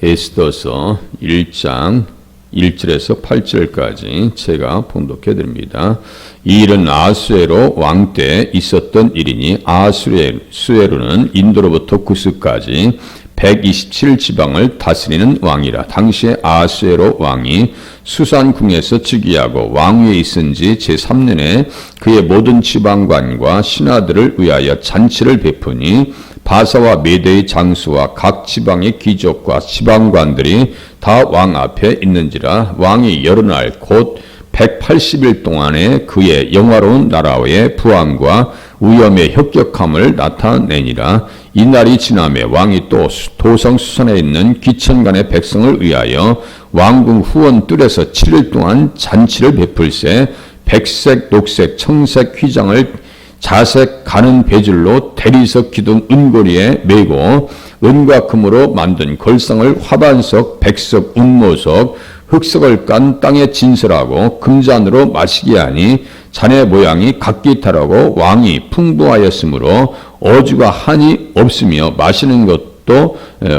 에스더서 1장 1절에서 8절까지 제가 봉독해 드립니다. 이 일은 아수에로 왕 때 있었던 일이니 아수에로는 인도로부터 구스까지 127지방을 다스리는 왕이라. 당시에 아수에로 왕이 수산궁에서 즉위하고 왕위에 있은 지 제3년에 그의 모든 지방관과 신하들을 위하여 잔치를 베푸니 바사와 메대의 장수와 각 지방의 귀족과 지방관들이 다 왕 앞에 있는지라. 왕이 여러 날 곧 180일 동안에 그의 영화로운 나라의 부함과 위엄의 혁격함을 나타내니라. 이 날이 지나매 왕이 또 도성 수산에 있는 귀천간의 백성을 위하여 왕궁 후원 뜰에서 7일 동안 잔치를 베풀세 백색, 녹색, 청색 휘장을 자색 가는 배줄로 대리석 기둥 은고리에 메고 은과 금으로 만든 걸상을 화반석, 백석, 운모석, 흑석을 깐 땅에 진설하고 금잔으로 마시게 하니 잔의 모양이 각기다르고 왕이 풍부하였으므로 어주가 한이 없으며 마시는 것도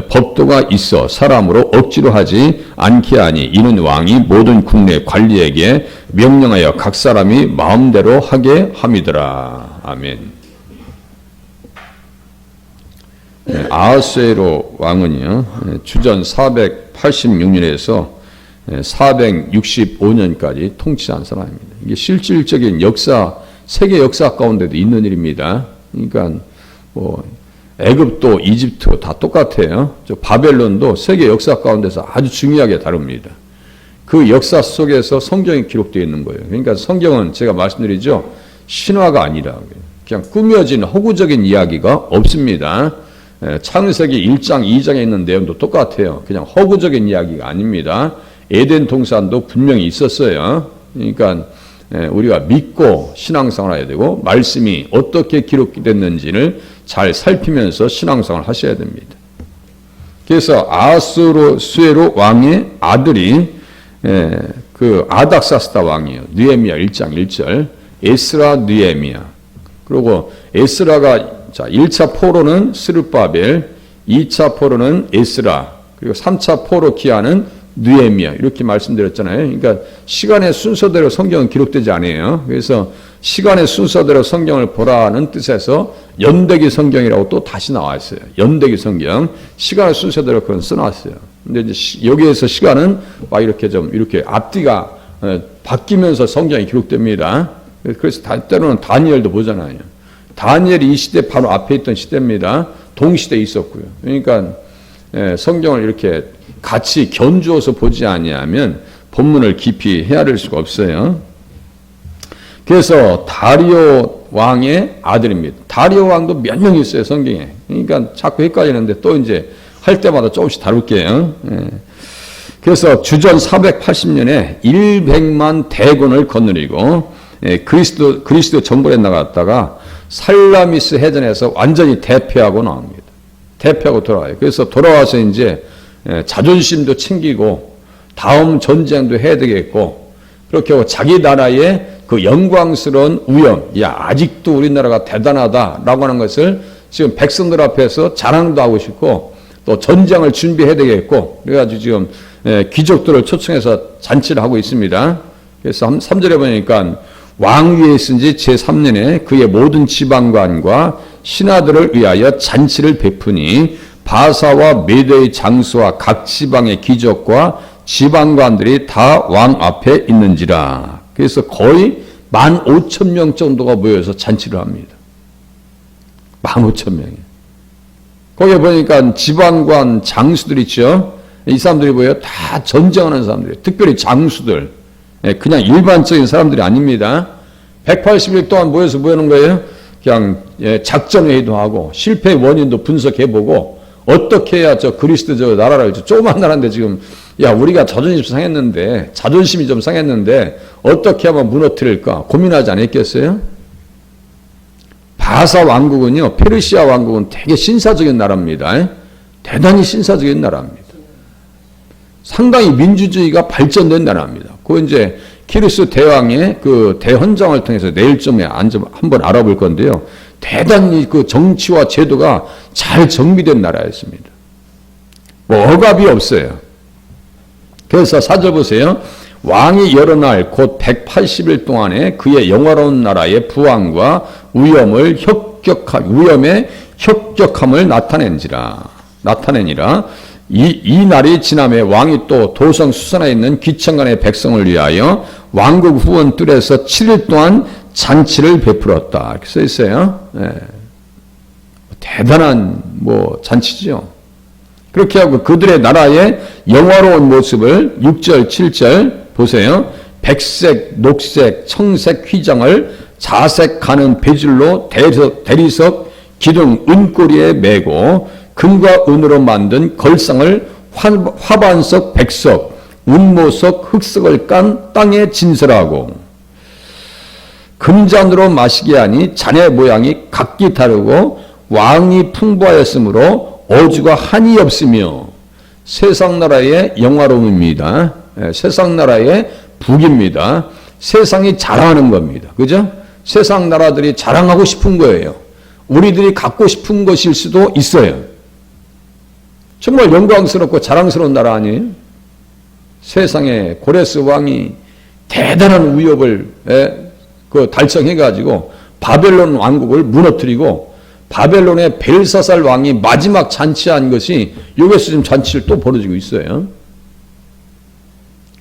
법도가 있어 사람으로 억지로 하지 않게 하니 이는 왕이 모든 국내 관리에게 명령하여 각 사람이 마음대로 하게 함이더라. 아멘. 아하수에로 왕은요, 주전 486년에서 465년까지 통치한 사람입니다. 이게 실질적인 역사, 세계 역사 가운데도 있는 일입니다. 그러니까 뭐 애굽도 이집트 다 똑같아요. 저 바벨론도 세계 역사 가운데서 아주 중요하게 다룹니다. 그 역사 속에서 성경이 기록되어 있는 거예요. 그러니까 성경은 제가 말씀드리죠, 신화가 아니라 그냥 꾸며진 허구적인 이야기가 없습니다. 창세기 1장, 2장에 있는 내용도 똑같아요. 그냥 허구적인 이야기가 아닙니다. 에덴 동산도 분명히 있었어요. 그러니까 우리가 믿고 신앙생활을 해야 되고 말씀이 어떻게 기록됐는지를 잘 살피면서 신앙생활을 하셔야 됩니다. 그래서 아하수에로 왕의 아들이 그 아닥사스다 왕이에요. 느헤미야 1장 1절, 에스라 느헤미야. 그리고 에스라가 자 1차 포로는 스룹바벨, 2차 포로는 에스라, 그리고 3차 포로 기하는 느헤미야 이렇게 말씀드렸잖아요. 그러니까 시간의 순서대로 성경은 기록되지 않아요. 그래서 시간의 순서대로 성경을 보라는 뜻에서 연대기 성경이라고 또 다시 나와 있어요. 연대기 성경 시간의 순서대로 그건 써놨어요. 근데 이제 여기에서 시간은 막 이렇게 좀 이렇게 앞뒤가 바뀌면서 성경이 기록됩니다. 그래서 때로는 다니엘도 보잖아요. 다니엘이 이 시대 바로 앞에 있던 시대입니다. 동시대에 있었고요. 그러니까 성경을 이렇게 같이 견주어서 보지 아니하면 본문을 깊이 헤아릴 수가 없어요. 그래서 다리오 왕의 아들입니다. 다리오 왕도 몇 명 있어요, 성경에. 그러니까 자꾸 헷갈리는데 또 이제 할 때마다 조금씩 다룰게요. 그래서 주전 480년에 100만 대군을 거느리고 그리스도 정벌에 나갔다가 살라미스 해전에서 완전히 대패하고 나옵니다. 대패하고 돌아와요. 그래서 돌아와서 이제 자존심도 챙기고 다음 전쟁도 해야 되겠고 그렇게 하고 자기 나라의 그 영광스러운 위엄, 야 아직도 우리나라가 대단하다라고 하는 것을 지금 백성들 앞에서 자랑도 하고 싶고 또 전쟁을 준비해야 되겠고 그래가지고 지금 귀족들을 초청해서 잔치를 하고 있습니다. 그래서 3절에 보니까 왕위에 있은 지 제3년에 그의 모든 지방관과 신하들을 위하여 잔치를 베푸니 바사와 메대의 장수와 각 지방의 귀족과 지방관들이 다 왕 앞에 있는지라. 그래서 거의 15,000명 정도가 모여서 잔치를 합니다. 15,000명이. 거기에 보니까 지방관 장수들 있죠. 이 사람들이 뭐예요? 다 전쟁하는 사람들이에요. 특별히 장수들. 그냥 일반적인 사람들이 아닙니다. 180일 동안 모여서 뭐 하는 거예요? 그냥 작전회의도 하고 실패의 원인도 분석해보고 어떻게 해야 저 그리스도 저 나라를 조그만 나라인데 지금 야 우리가 자존심이 좀 상했는데 어떻게 하면 무너뜨릴까 고민하지 않았겠어요? 바사 왕국은요, 페르시아 왕국은 되게 신사적인 나라입니다. 대단히 신사적인 나라입니다. 상당히 민주주의가 발전된 나라입니다. 그 이제 키루스 대왕의 그 대헌장을 통해서 내일 좀 한번 알아볼 건데요. 대단히 그 정치와 제도가 잘 정비된 나라였습니다. 뭐 억압이 없어요. 그래서 4절 보세요. 왕이 여러 날 곧 180일 동안에 그의 영화로운 나라의 부왕과 위엄의 혁격함을 나타내니라. 이 날이 지남에 왕이 또 도성 수산에 있는 귀천간의 백성을 위하여 왕국 후원 뜰에서 7일 동안 잔치를 베풀었다. 이렇게 써 있어요. 예. 대단한 잔치죠. 그렇게 하고 그들의 나라의 영화로운 모습을 6절, 7절 보세요. 백색, 녹색, 청색 휘장을 자색하는 배질로 대리석 기둥 은꼬리에 매고 금과 은으로 만든 걸상을 화반석, 백석, 운모석, 흑석을 깐 땅에 진설하고 금잔으로 마시게 하니 잔의 모양이 각기 다르고 왕이 풍부하였으므로 어주가 한이 없으며 세상 나라의 영화로움입니다. 세상 나라의 북입니다. 세상이 자랑하는 겁니다. 그죠? 세상 나라들이 자랑하고 싶은 거예요. 우리들이 갖고 싶은 것일 수도 있어요. 정말 영광스럽고 자랑스러운 나라 아니에요? 세상에 고레스 왕이 대단한 위협을 달성해가지고 바벨론 왕국을 무너뜨리고 바벨론의 벨사살 왕이 마지막 잔치한 것이 여기서 지금 잔치를 또 벌어지고 있어요.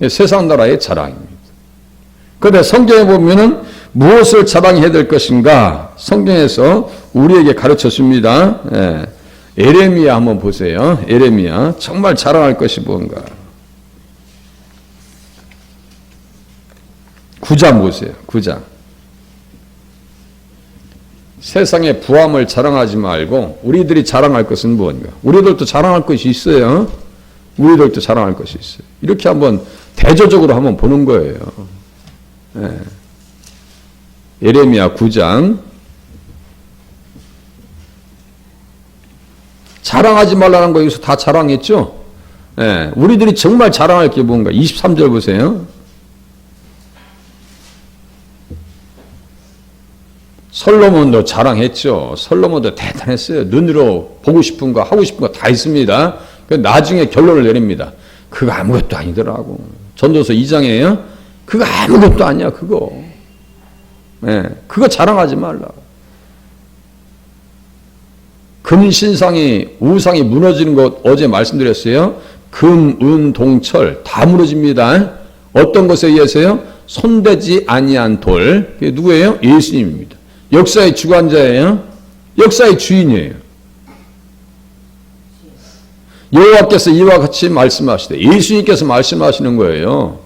세상 나라의 자랑입니다. 그런데 성경에 보면은 무엇을 자랑해야 될 것인가? 성경에서 우리에게 가르쳐 줍니다. 에레미야 한번 보세요. 에레미야 정말 자랑할 것이 뭔가? 9장 보세요. 9장. 세상의 부함을 자랑하지 말고 우리들이 자랑할 것은 무엇인가? 우리들도 자랑할 것이 있어요. 우리들도 자랑할 것이 있어요. 이렇게 한번 대조적으로 한번 보는 거예요. 예레미야 9장. 자랑하지 말라는 거 여기서 다 자랑했죠? 우리들이 정말 자랑할 게 뭔가? 23절 보세요. 솔로몬도 자랑했죠. 솔로몬도 대단했어요. 눈으로 보고 싶은 거 하고 싶은 거 다 있습니다. 나중에 결론을 내립니다. 그거 아무것도 아니더라고. 전도서 2장이에요. 그거 아무것도 아니야. 그거 자랑하지 말라. 금신상이 우상이 무너지는 것 어제 말씀드렸어요. 금, 은, 동철 다 무너집니다. 어떤 것에 의해서요? 손대지 아니한 돌. 그게 누구예요? 예수님입니다. 역사의 주관자예요. 역사의 주인이에요. 여호와께서 이와 같이 말씀하시되 예수님께서 말씀하시는 거예요.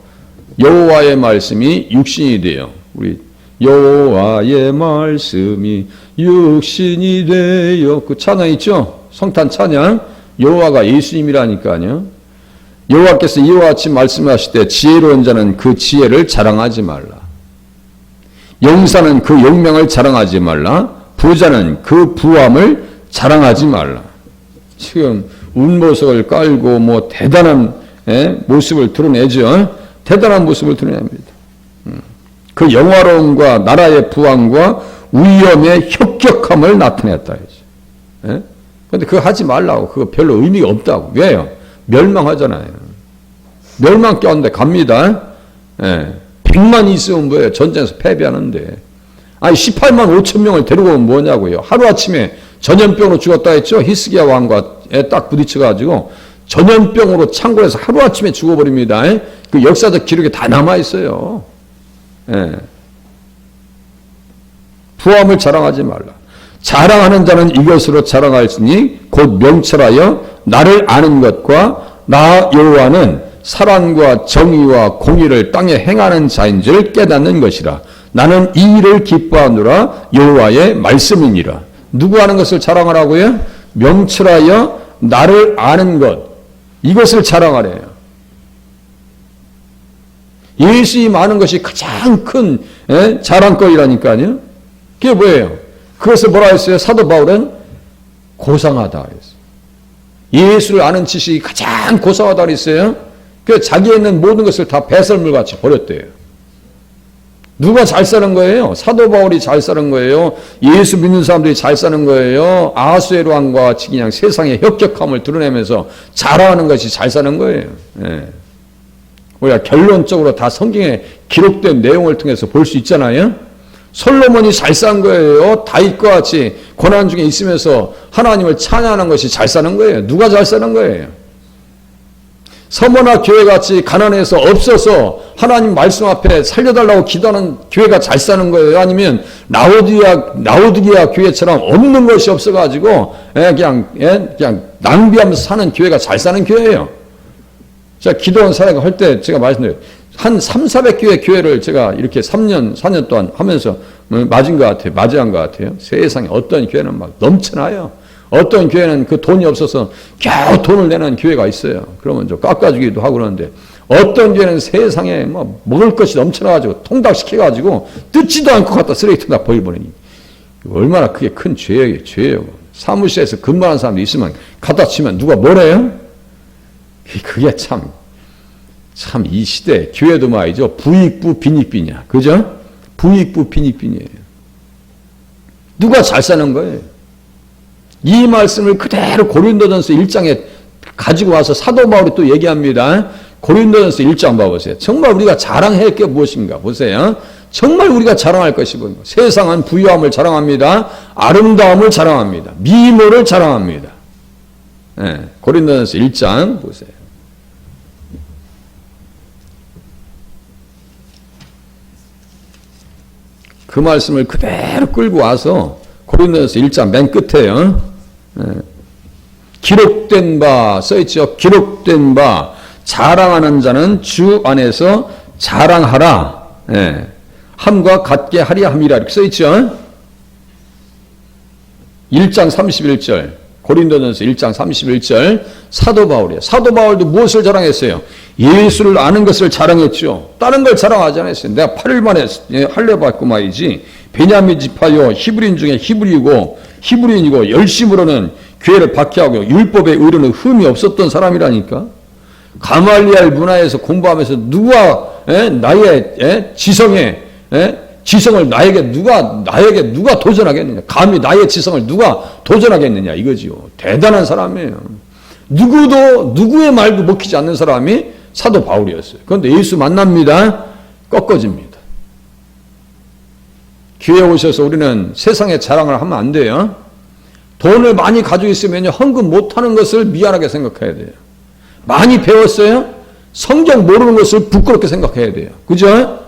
여호와의 말씀이 육신이 돼요. 우리 여호와의 말씀이 육신이 되어 그 찬양 있죠? 성탄 찬양. 여호와가 예수님이라니까요. 여호와께서 이와 같이 말씀하시되 지혜로운 자는 그 지혜를 자랑하지 말라. 영사는 그 영명을 자랑하지 말라. 부자는 그 부함을 자랑하지 말라. 지금 운보석을 깔고 대단한 모습을 드러내죠. 대단한 모습을 드러냅니다. 그 영화로움과 나라의 부왕과 위엄의 혁격함을 나타냈다. 그런데 그거 하지 말라고. 그거 별로 의미가 없다고. 왜요? 멸망하잖아요. 멸망 껴는데 갑니다. 100만 있으면 뭐예요? 전쟁에서 패배하는데. 아니 18만 5천 명을 데리고 오면 뭐냐고요. 하루아침에 전염병으로 죽었다 했죠. 히스기야 왕과 딱 부딪혀가지고 전염병으로 창궐해서 하루아침에 죽어버립니다. 그 역사적 기록에 다 남아있어요. 부함을 자랑하지 말라. 자랑하는 자는 이것으로 자랑할지니 곧 명철하여 나를 아는 것과 나 여호와는 사랑과 정의와 공의를 땅에 행하는 자인 줄 깨닫는 것이라. 나는 이 일을 기뻐하노라. 여호와의 말씀이니라. 누구 아는 것을 자랑하라고요? 명철하여 나를 아는 것. 이것을 자랑하래요. 예수님 아는 것이 가장 큰 자랑거리라니까요. 그게 뭐예요? 그것을 뭐라 했어요? 사도 바울은 고상하다 그랬어요. 예수를 아는 지식이 가장 고상하다 그랬어요. 그 자기에 있는 모든 것을 다 배설물같이 버렸대요. 누가 잘 사는 거예요? 사도 바울이 잘 사는 거예요? 예수 믿는 사람들이 잘 사는 거예요? 아하수에로 왕과 같이 그냥 세상의 혁혁함을 드러내면서 잘하는 것이 잘 사는 거예요. 예. 우리가 결론적으로 다 성경에 기록된 내용을 통해서 볼 수 있잖아요. 솔로몬이 잘 산 거예요. 다윗과 같이 고난 중에 있으면서 하나님을 찬양하는 것이 잘 사는 거예요. 누가 잘 사는 거예요? 서머나 교회같이 가난해서 없어서 하나님 말씀 앞에 살려달라고 기도하는 교회가 잘 사는 거예요? 아니면 라오디게아 교회처럼 없는 것이 없어가지고 그냥 낭비하면서 사는 교회가 잘 사는 교회예요? 제가 기도원 사역을 할 때 제가 말씀드려요. 한 300-400교회 교회를 제가 이렇게 3년, 4년 동안 하면서 맞이한 것 같아요. 세상에 어떤 교회는 막 넘쳐나요. 어떤 교회는 그 돈이 없어서 겨우 돈을 내는 교회가 있어요. 그러면 좀 깎아주기도 하고 그러는데 어떤 교회는 세상에 뭐 먹을 것이 넘쳐나가지고 통닭시켜가지고 뜯지도 않고 갖다 쓰레기통에다 버리버리니 얼마나 그게 큰 죄예요. 사무실에서 근무하는 사람도 있으면 갖다 치면 누가 뭐래요? 그게 참 이 시대 교회도 말이죠. 부익부 빈익빈이야. 그죠? 부익부 빈익빈이에요. 누가 잘 사는 거예요? 이 말씀을 그대로 고린도전서 1장에 가지고 와서 사도 바울이 또 얘기합니다. 고린도전서 1장 봐보세요. 정말 우리가 자랑할 게 무엇인가 보세요. 정말 우리가 자랑할 것이 뭔가. 세상은 부유함을 자랑합니다. 아름다움을 자랑합니다. 미모를 자랑합니다. 네, 고린도전서 1장 보세요. 그 말씀을 그대로 끌고 와서 고린도전서 1장 맨 끝에요. 기록된 바 써있죠. 기록된 바 자랑하는 자는 주 안에서 자랑하라. 함과 같게 하려 함이라 이렇게 써있죠. 1장 31절 고린도전서 1장 31절 사도 바울이에요. 사도 바울도 무엇을 자랑했어요? 예수를 아는 것을 자랑했죠. 다른 걸 자랑하지 않았어요. 내가 8일 만에 할례받고 말이지. 베냐민 지파요 히브리인 중에 히브리인이고 열심으로는 교회를 박해하고 율법의 의로는 흠이 없었던 사람이라니까. 가말리알 문화에서 공부하면서 누가 나의 지성을 나에게 누가 도전하겠느냐. 감히 나의 지성을 누가 도전하겠느냐 이거지요. 대단한 사람이에요. 누구의 말도 먹히지 않는 사람이 사도 바울이었어요. 그런데 예수 만납니다. 꺾어집니다. 교회에 오셔서 우리는 세상에 자랑을 하면 안 돼요. 돈을 많이 가지고 있으면 헌금 못하는 것을 미안하게 생각해야 돼요. 많이 배웠어요? 성경 모르는 것을 부끄럽게 생각해야 돼요. 그죠?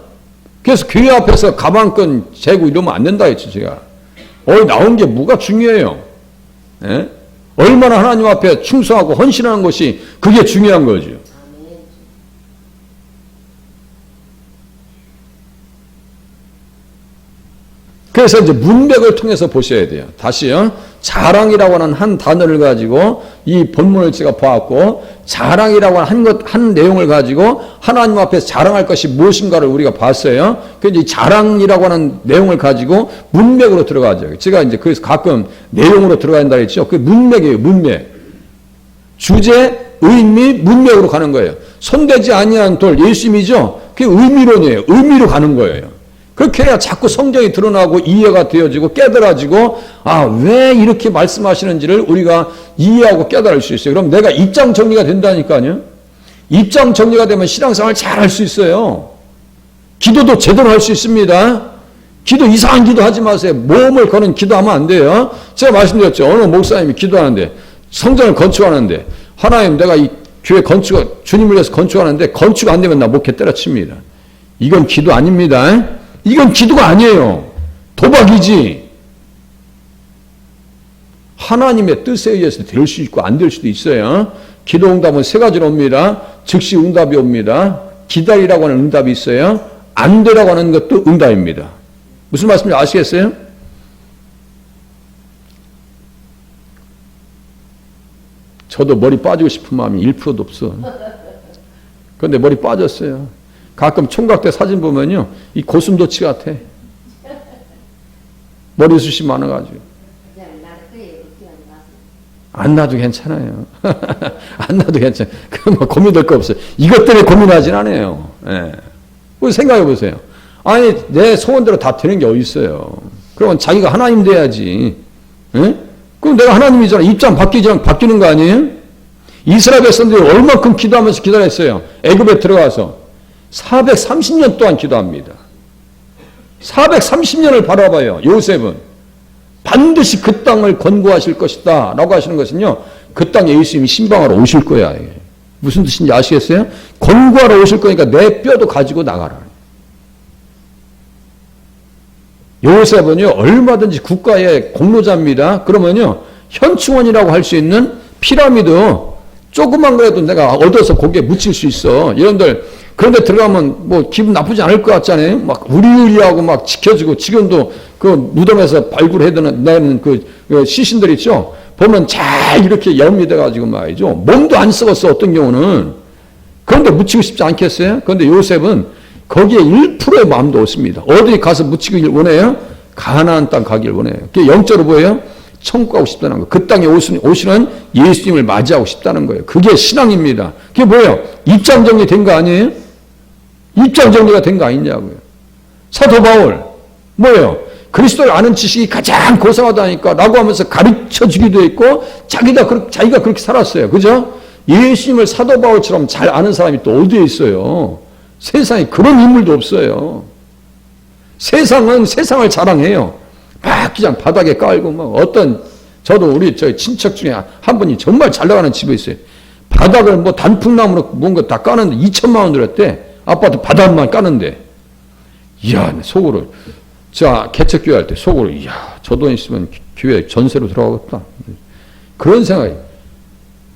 그래서 교회 앞에서 가방끈 재고 이러면 안 된다 했죠, 제가. 나온 게 뭐가 중요해요? 예? 얼마나 하나님 앞에 충성하고 헌신하는 것이 그게 중요한 거죠. 그래서 이제 문맥을 통해서 보셔야 돼요. 다시요. 자랑이라고 하는 한 단어를 가지고 이 본문을 제가 보았고, 자랑이라고 하는 한 내용을 가지고 하나님 앞에서 자랑할 것이 무엇인가를 우리가 봤어요. 그래서 이 자랑이라고 하는 내용을 가지고 문맥으로 들어가죠. 제가 이제 그래서 가끔 내용으로 들어가야 한다 했죠. 그 문맥이에요, 문맥. 주제, 의미, 문맥으로 가는 거예요. 손대지 아니한 돌, 예수님이죠. 그게 의미론이에요. 의미로 가는 거예요. 그렇게 해야 자꾸 성경이 드러나고 이해가 되어지고 깨달아지고 왜 이렇게 말씀하시는지를 우리가 이해하고 깨달을 수 있어요. 그럼 내가 입장 정리가 된다니까요. 입장 정리가 되면 신앙생활을 잘 할 수 있어요. 기도도 제대로 할 수 있습니다. 기도 이상한 기도 하지 마세요. 모험을 거는 기도하면 안 돼요. 제가 말씀드렸죠. 어느 목사님이 기도하는데 성전을 건축하는데 하나님 내가 이 교회 주님을 위해서 건축하는데 건축 안 되면 나 목회 때려칩니다. 이건 기도 아닙니다. 이건 기도가 아니에요. 도박이지. 하나님의 뜻에 의해서 될 수 있고 안 될 수도 있어요. 기도 응답은 세 가지로 옵니다. 즉시 응답이 옵니다. 기다리라고 하는 응답이 있어요. 안 되라고 하는 것도 응답입니다. 무슨 말씀인지 아시겠어요? 저도 머리 빠지고 싶은 마음이 1%도 없어. 그런데 머리 빠졌어요. 가끔 총각 때 사진 보면요, 이 고슴도치 같아. 머리숱이 많아가지고. 안 놔도 괜찮아요. 안 놔도 괜찮아요. 그건 뭐 고민될 거 없어요. 이것 때문에 고민하진 않아요. 예. 생각해 보세요. 아니 내 소원대로 다 되는 게 어디 있어요. 그러면 자기가 하나님 돼야지. 에? 그럼 내가 하나님이잖아. 입장 바뀌는 거 아니에요? 이스라엘 백성들이 얼마큼 기도하면서 기다렸어요. 애굽에 들어가서 430년 동안 기도합니다. 430년을 바라봐요. 요셉은 반드시 그 땅을 건국하실 것이다 라고 하시는 것은요, 그 땅에 예수님이 신방하러 오실 거야. 무슨 뜻인지 아시겠어요? 건국하러 오실 거니까 내 뼈도 가지고 나가라. 요셉은요, 얼마든지 국가의 공로자입니다. 그러면요, 현충원이라고 할 수 있는 피라미드 조그만 거라도 내가 얻어서 거기에 묻힐 수 있어. 여러분들 그런데 들어가면 뭐 기분 나쁘지 않을 것 같잖아요. 막 우리우리하고 막 지켜주고, 지금도 그 무덤에서 발굴해내는 그 시신들 있죠. 보면 잘 이렇게 염이 돼가지고 말이죠. 몸도 안 썩었어, 어떤 경우는. 그런데 묻히고 싶지 않겠어요? 그런데 요셉은 거기에 1%의 마음도 없습니다. 어디 가서 묻히길 원해요? 가나안 땅 가길 원해요. 그게 영적으로 보여요? 천국 가고 싶다는 거. 그 땅에 오시는 예수님을 맞이하고 싶다는 거예요. 그게 신앙입니다. 그게 뭐예요? 입장 정리된 거 아니에요? 입장 정리가 된 거 아니냐고요. 사도 바울 뭐예요? 그리스도를 아는 지식이 가장 고상하다니까 라고 하면서 가르쳐 주기도 했고 자기가 그렇게 살았어요. 그죠? 예수님을 사도 바울처럼 잘 아는 사람이 또 어디에 있어요? 세상에 그런 인물도 없어요. 세상은 세상을 자랑해요. 막 그냥 바닥에 깔고 막 저도 우리 저희 친척 중에 한 분이 정말 잘 나가는 집에 있어요. 바닥을 뭐 단풍나무로 뭔가 다 까는데 2천만 원 들었대. 아파트 바닥만 까는데. 이야, 속으로. 개척교회 할 때 속으로, 이야, 저 돈 있으면 교회 전세로 들어가겠다. 그런 생각이.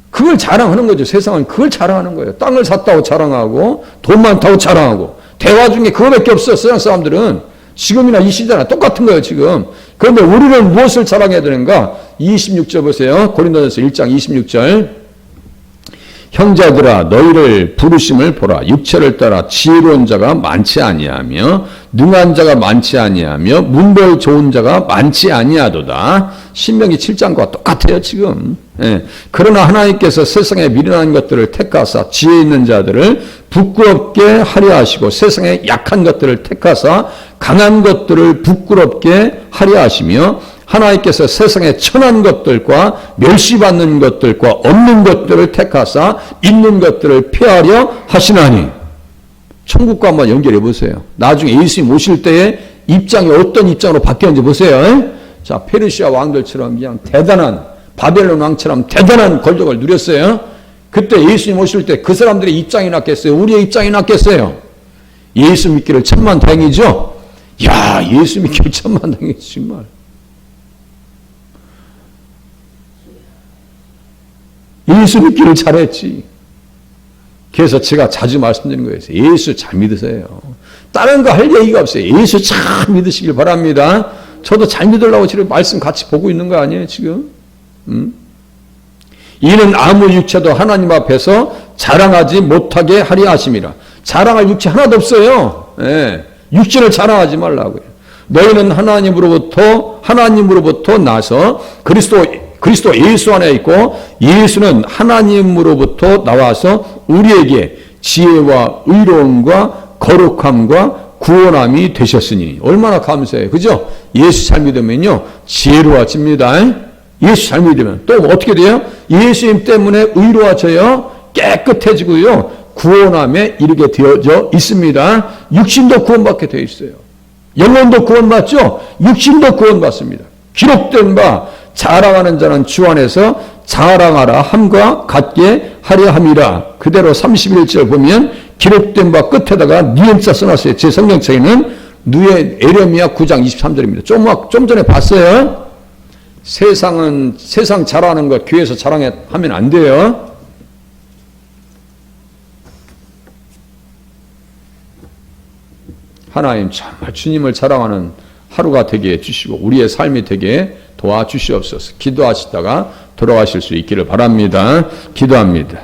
그걸 자랑하는 거죠. 세상은 그걸 자랑하는 거예요. 땅을 샀다고 자랑하고, 돈 많다고 자랑하고. 대화 중에 그거밖에 없어요. 세상 사람들은. 지금이나 이 시대나 똑같은 거예요, 지금. 그런데 우리는 무엇을 자랑해야 되는가? 26절 보세요. 고린도전서 1장 26절. 형제들아 너희를 부르심을 보라. 육체를 따라 지혜로운 자가 많지 아니하며 능한 자가 많지 아니하며 문벌 좋은 자가 많지 아니하도다. 신명기 7장과 똑같아요, 지금. 예. 그러나 하나님께서 세상에 미련한 것들을 택하사 지혜 있는 자들을 부끄럽게 하려 하시고 세상에 약한 것들을 택하사 강한 것들을 부끄럽게 하려 하시며 하나님께서 세상에 천한 것들과 멸시받는 것들과 없는 것들을 택하사 있는 것들을 폐하려 하시나니. 천국과 한번 연결해 보세요. 나중에 예수님 오실 때의 입장이 어떤 입장으로 바뀌었는지 보세요. 자, 페르시아 왕들처럼 그냥 대단한, 바벨론 왕처럼 대단한 권력을 누렸어요. 그때 예수님 오실 때 그 사람들의 입장이 낫겠어요? 우리의 입장이 낫겠어요? 예수 믿기를 천만다행이죠? 야, 예수 믿기를 천만다행이지 정말. 예수 믿기를 잘했지. 그래서 제가 자주 말씀드리는 거예요. 예수 잘 믿으세요. 다른 거 할 얘기가 없어요. 예수 잘 믿으시길 바랍니다. 저도 잘 믿으려고 지금 말씀 같이 보고 있는 거 아니에요, 지금? 이는 아무 육체도 하나님 앞에서 자랑하지 못하게 하려 하심이라. 자랑할 육체 하나도 없어요. 예. 육체를 자랑하지 말라고요. 너희는 하나님으로부터 나서 그리스도 예수 안에 있고 예수는 하나님으로부터 나와서 우리에게 지혜와 의로움과 거룩함과 구원함이 되셨으니. 얼마나 감사해요. 그죠? 예수 잘 믿으면요 지혜로워집니다. 예수 잘 믿으면 또 어떻게 돼요? 예수님 때문에 의로워져요. 깨끗해지고요 구원함에 이르게 되어져 있습니다. 육신도 구원받게 되어 있어요. 영혼도 구원받죠? 육신도 구원받습니다. 기록된 바 자랑하는 자는 주 안에서 자랑하라 함과 같게 하려 함이라. 그대로 31절 보면 기록된 바 끝에다가 니은자 써놨어요. 제 성경책에는 에레미야 9장 23절입니다. 좀 전에 봤어요. 세상 자랑하는 것 교회에서 자랑하면 안 돼요. 하나님 정말 주님을 자랑하는 하루가 되게 해주시고 우리의 삶이 되게 도와주시옵소서. 기도하시다가 돌아가실 수 있기를 바랍니다. 기도합니다.